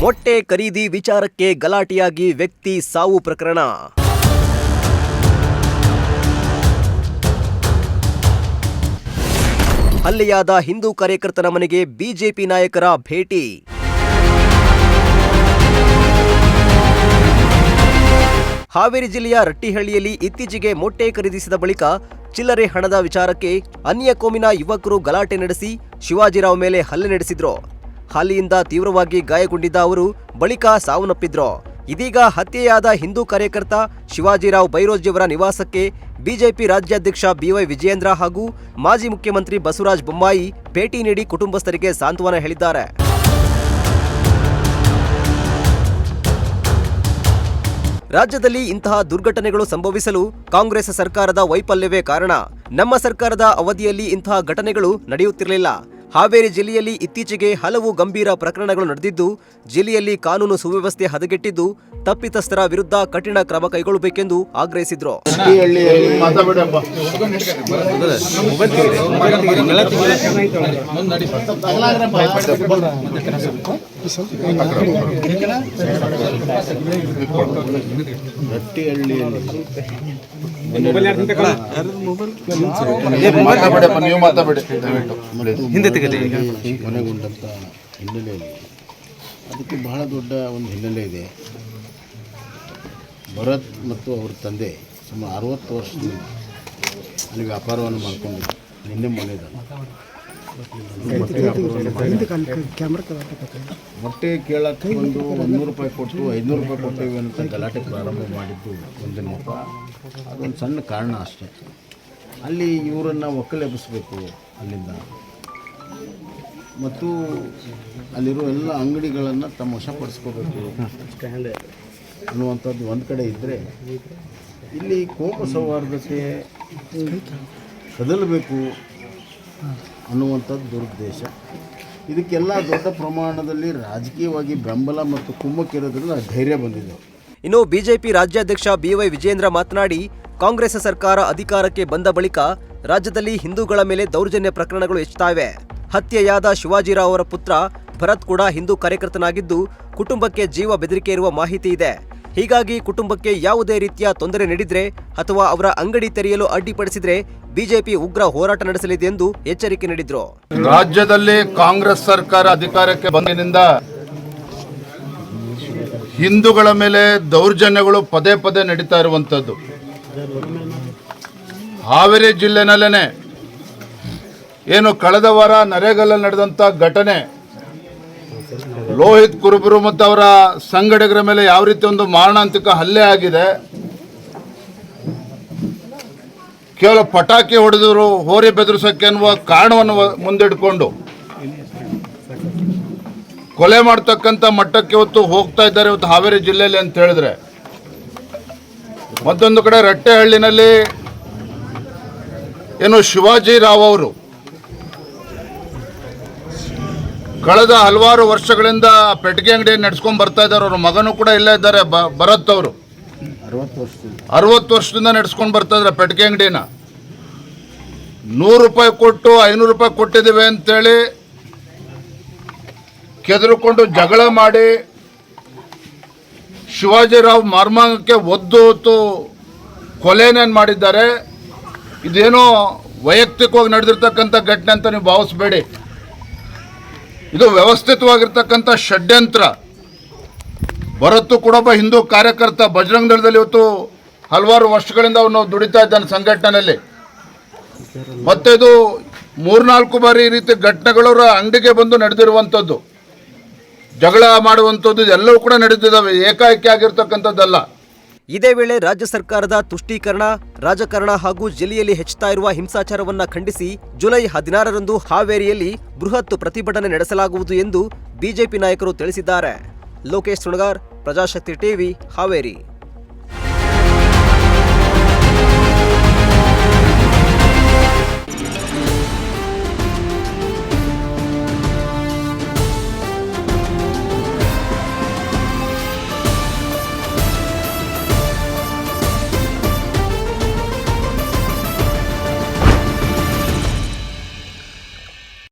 ಮೊಟ್ಟೆ ಖರೀದಿ ವಿಚಾರಕ್ಕೆ ಗಲಾಟೆಯಾಗಿ ವ್ಯಕ್ತಿ ಸಾವು ಪ್ರಕರಣ. ಹಲ್ಲೆಯಾದ ಹಿಂದೂ ಕಾರ್ಯಕರ್ತನ ಮನೆಗೆ ಬಿಜೆಪಿ ನಾಯಕರ ಭೇಟಿ. ಹಾವೇರಿ ಜಿಲ್ಲೆಯ ರಟ್ಟಿಹಳ್ಳಿಯಲ್ಲಿ ಇತ್ತೀಚೆಗೆ ಮೊಟ್ಟೆ ಖರೀದಿಸಿದ ಬಳಿಕ ಚಿಲ್ಲರೆ ಹಣದ ವಿಚಾರಕ್ಕೆ ಅನ್ಯ ಕೋಮಿನ ಯುವಕರು ಗಲಾಟೆ ನಡೆಸಿ ಶಿವಾಜಿರಾವ್ ಮೇಲೆ ಹಲ್ಲೆ ನಡೆಸಿದ್ರು. ಹಲ್ಲೆಯಿಂದ ತೀವ್ರವಾಗಿ ಗಾಯಗೊಂಡಿದ್ದ ಅವರು ಬಳಿಕ ಸಾವನ್ನಪ್ಪಿದ್ರು. ಇದೀಗ ಹತ್ಯೆಯಾದ ಹಿಂದೂ ಕಾರ್ಯಕರ್ತ ಶಿವಾಜಿರಾವ್ ಬೈರೋಜಿಯವರ ನಿವಾಸಕ್ಕೆ ಬಿಜೆಪಿ ರಾಜ್ಯಾಧ್ಯಕ್ಷ ಬಿವೈ ವಿಜಯೇಂದ್ರ ಹಾಗೂ ಮಾಜಿ ಮುಖ್ಯಮಂತ್ರಿ ಬಸವರಾಜ ಬೊಮ್ಮಾಯಿ ಭೇಟಿ ನೀಡಿ ಕುಟುಂಬಸ್ಥರಿಗೆ ಸಾಂತ್ವನ ಹೇಳಿದ್ದಾರೆ. ರಾಜ್ಯದಲ್ಲಿ ಇಂತಹ ದುರ್ಘಟನೆಗಳು ಸಂಭವಿಸಲು ಕಾಂಗ್ರೆಸ್ ಸರ್ಕಾರದ ವೈಫಲ್ಯವೇ ಕಾರಣ. ನಮ್ಮ ಸರ್ಕಾರದ ಅವಧಿಯಲ್ಲಿ ಇಂತಹ ಘಟನೆಗಳು ನಡೆಯುತ್ತಿರಲಿಲ್ಲ. ಹಾವೇರಿ ಜಿಲ್ಲೆಯಲ್ಲಿ ಇತ್ತೀಚೆಗೆ ಹಲವು ಗಂಭೀರ ಪ್ರಕರಣಗಳು ನಡೆದಿದ್ದು, ಜಿಲ್ಲೆಯಲ್ಲಿ ಕಾನೂನು ಸುವ್ಯವಸ್ಥೆ ಹದಗೆಟ್ಟಿದ್ದು, ತಪ್ಪಿತಸ್ಥರ ವಿರುದ್ಧ ಕಠಿಣ ಕ್ರಮ ಕೈಗೊಳ್ಳಬೇಕೆಂದು ಆಗ್ರಹಿಸಿದ್ರು. ಕೊನೆಗೊಂಡಂಥ ಹಿನ್ನೆಲೆಯಲ್ಲಿ ಅದಕ್ಕೆ ಬಹಳ ದೊಡ್ಡ ಒಂದು ಹಿನ್ನೆಲೆ ಇದೆ. ಭರತ್ ಮತ್ತು ಅವ್ರ ತಂದೆ ಸುಮಾರು 60 ವರ್ಷದಿಂದ ಅಲ್ಲಿ ವ್ಯಾಪಾರವನ್ನು ಮಾಡಿಕೊಂಡಿದ್ದು. ನಿನ್ನೆ ಮನೆದ ಮೊಟ್ಟೆ ಕೇಳಕ್ಕೆ ಒಂದು 100 ರೂಪಾಯಿ ಕೊಟ್ಟು 500 ರೂಪಾಯಿ ಕೊಟ್ಟೇವೆ ಅಂತ ಗಲಾಟೆ ಪ್ರಾರಂಭ ಮಾಡಿದ್ದು ಒಂದಿನಪ್ಪ. ಅದೊಂದು ಸಣ್ಣ ಕಾರಣ ಅಷ್ಟೇ. ಅಲ್ಲಿ ಇವರನ್ನು ಒಕ್ಕಲೆಬ್ಬಿಸಬೇಕು ಅಲ್ಲಿಂದ, ಮತ್ತು ಅಲ್ಲಿರೋ ಎಲ್ಲ ಅಂಗಡಿಗಳನ್ನು ತಮ್ಮ ವಶಪಡಿಸ್ಕೋಬೇಕು ಅನ್ನುವಂಥದ್ದು ಒಂದು ಕಡೆ ಇದ್ದರೆ, ಇಲ್ಲಿ ಕೋಮ ಸೌಹಾರ್ದತೆ ಕದಲಬೇಕು ಅನ್ನುವಂಥದ್ದು ದುರುದ್ದೇಶ. ಇದಕ್ಕೆಲ್ಲ ದೊಡ್ಡ ಪ್ರಮಾಣದಲ್ಲಿ ರಾಜಕೀಯವಾಗಿ ಬೆಂಬಲ ಮತ್ತು ಕುಮ್ಮಕ್ಕಿರೋದ್ರಿಂದ ಧೈರ್ಯ ಬಂದಿದೆ. ಇನ್ನು ಬಿಜೆಪಿ ರಾಜ್ಯಾಧ್ಯಕ್ಷ ಬಿವೈ ವಿಜಯೇಂದ್ರ ಮಾತನಾಡಿ, ಕಾಂಗ್ರೆಸ್ ಸರ್ಕಾರ ಅಧಿಕಾರಕ್ಕೆ ಬಂದ ಬಳಿಕ ರಾಜ್ಯದಲ್ಲಿ ಹಿಂದೂಗಳ ಮೇಲೆ ದೌರ್ಜನ್ಯ ಪ್ರಕರಣಗಳು ಹೆಚ್ಚುತ್ತಿವೆ. ಹತ್ಯೆಯಾದ ಶಿವಾಜಿರಾವ್ ಅವರ ಪುತ್ರ ಭರತ್ ಕೂಡ ಹಿಂದೂ ಕಾರ್ಯಕರ್ತನಾಗಿದ್ದು, ಕುಟುಂಬಕ್ಕೆ ಜೀವ ಬೆದರಿಕೆ ಇರುವ ಮಾಹಿತಿ ಇದೆ. ಹೀಗಾಗಿ ಕುಟುಂಬಕ್ಕೆ ಯಾವುದೇ ರೀತಿಯ ತೊಂದರೆ ನೀಡಿದ್ರೆ ಅಥವಾ ಅವರ ಅಂಗಡಿ ತೆರೆಯಲು ಅಡ್ಡಿಪಡಿಸಿದ್ರೆ ಬಿಜೆಪಿ ಉಗ್ರ ಹೋರಾಟ ನಡೆಸಲಿದೆ ಎಂದು ಎಚ್ಚರಿಕೆ ನೀಡಿದ್ರು. ರಾಜ್ಯದಲ್ಲಿ ಕಾಂಗ್ರೆಸ್ ಸರ್ಕಾರ ಅಧಿಕಾರಕ್ಕೆ ಬಂದಿನಿಂದ ಹಿಂದೂಗಳ ಮೇಲೆ ದೌರ್ಜನ್ಯಗಳು ಪದೇ ಪದೇ ನಡೀತಾ ಇರುವಂಥದ್ದು. ಹಾವೇರಿ ಜಿಲ್ಲೆನಲ್ಲೇ ಏನು ಕಳೆದ ವಾರ ನರೇಗಲ್ಲಿ ನಡೆದಂಥ ಘಟನೆ, ಲೋಹಿತ್ ಕುರುಬರು ಮತ್ತು ಅವರ ಸಂಘಟಕರ ಮೇಲೆ ಯಾವ ರೀತಿ ಒಂದು ಮಾರಣಾಂತಿಕ ಹಲ್ಲೆ ಆಗಿದೆ. ಕೇವಲ ಪಟಾಕಿ ಹೊಡೆದರು, ಹೋರಿ ಬೆದರಿಸೋಕೆ ಅನ್ನುವ ಕಾರಣವನ್ನು ಮುಂದಿಟ್ಕೊಂಡು ಕೊಲೆ ಮಾಡ್ತಕ್ಕಂಥ ಮಟ್ಟಕ್ಕೆ ಇವತ್ತು ಹೋಗ್ತಾ ಇದ್ದಾರೆ ಇವತ್ತು ಹಾವೇರಿ ಜಿಲ್ಲೆಯಲ್ಲಿ ಅಂತ ಹೇಳಿದ್ರೆ. ಮತ್ತೊಂದು ಕಡೆ ರಟ್ಟೆಹಳ್ಳಿನಲ್ಲಿ ಏನು ಶಿವಾಜಿರಾವ್ ಅವರು ಕಳೆದ ಹಲವಾರು ವರ್ಷಗಳಿಂದ ಪೆಟ್ಟಿಗೆ ಅಂಗಡಿ ನಡೆಸ್ಕೊಂಡು ಬರ್ತಾ ಇದ್ದಾರೆ. ಅವ್ರ ಮಗನೂ ಕೂಡ ಇಲ್ಲೇ ಇದ್ದಾರೆ, ಭರತ್ ಅವರು 60 ವರ್ಷದಿಂದ ನಡೆಸ್ಕೊಂಡು ಬರ್ತಾ ಇದ್ದಾರೆ ಪೆಟ್ಟಿಗೆ ಅಂಗಡಿನ. 100 ರೂಪಾಯಿ ಕೊಟ್ಟು 500 ರೂಪಾಯಿ ಕೊಟ್ಟಿದ್ದೀವಿ ಅಂತೇಳಿ ಕೆದರಿಕೊಂಡು ಜಗಳ ಮಾಡಿ ಶಿವಾಜಿರಾವ್ ಮರ್ಮಾಂಗಕ್ಕೆ ಒದ್ದು ಕೊಲೆನೇನು ಮಾಡಿದ್ದಾರೆ. ಇದೇನೋ ವೈಯಕ್ತಿಕವಾಗಿ ನಡೆದಿರ್ತಕ್ಕಂಥ ಘಟನೆ ಅಂತ ನೀವು ಭಾವಿಸಬೇಡಿ. ಇದು ವ್ಯವಸ್ಥಿತವಾಗಿರ್ತಕ್ಕಂಥ ಷಡ್ಯಂತ್ರ. ಭರತ್ ಕೂಡ ಒಬ್ಬ ಹಿಂದೂ ಕಾರ್ಯಕರ್ತ, ಬಜರಂಗ ದಳದಲ್ಲಿ ಇವತ್ತು ಹಲವಾರು ವರ್ಷಗಳಿಂದ ಅವನು ದುಡಿತಾ ಇದ್ದಾನೆ ಸಂಘಟನೆಯಲ್ಲಿ. ಮತ್ತೆ ಇದು 3-4 ಬಾರಿ ಈ ರೀತಿ ಘಟನೆಗಳು ಅಂಗಡಿಗೆ ಬಂದು ನಡೆದಿರುವಂಥದ್ದು, ಜಗಳ ಮಾಡುವಂಥದ್ದು ಇದೆಲ್ಲವೂ ಕೂಡ ನಡೆದಿದ್ದಾವೆ, ಏಕಾಏಕಿ ಆಗಿರ್ತಕ್ಕಂಥದ್ದಲ್ಲ. ಇದೇ ವೇಳೆ ರಾಜ್ಯ ಸರ್ಕಾರದ ತುಷ್ಟೀಕರಣ, ರಾಜಕಾರಣ ಹಾಗೂ ಜಿಲ್ಲೆಯಲ್ಲಿ ಹೆಚ್ಚುತ್ತಾ ಇರುವ ಹಿಂಸಾಚಾರವನ್ನ ಖಂಡಿಸಿ ಜುಲೈ 16ರಂದು ಹಾವೇರಿಯಲ್ಲಿ ಬೃಹತ್ ಪ್ರತಿಭಟನೆ ನಡೆಸಲಾಗುವುದು ಎಂದು ಬಿಜೆಪಿ ನಾಯಕರು ತಿಳಿಸಿದ್ದಾರೆ. ಲೋಕೇಶ್ ಸುಣಗಾರ್, ಪ್ರಜಾಶಕ್ತಿ ಟಿವಿ, ಹಾವೇರಿ.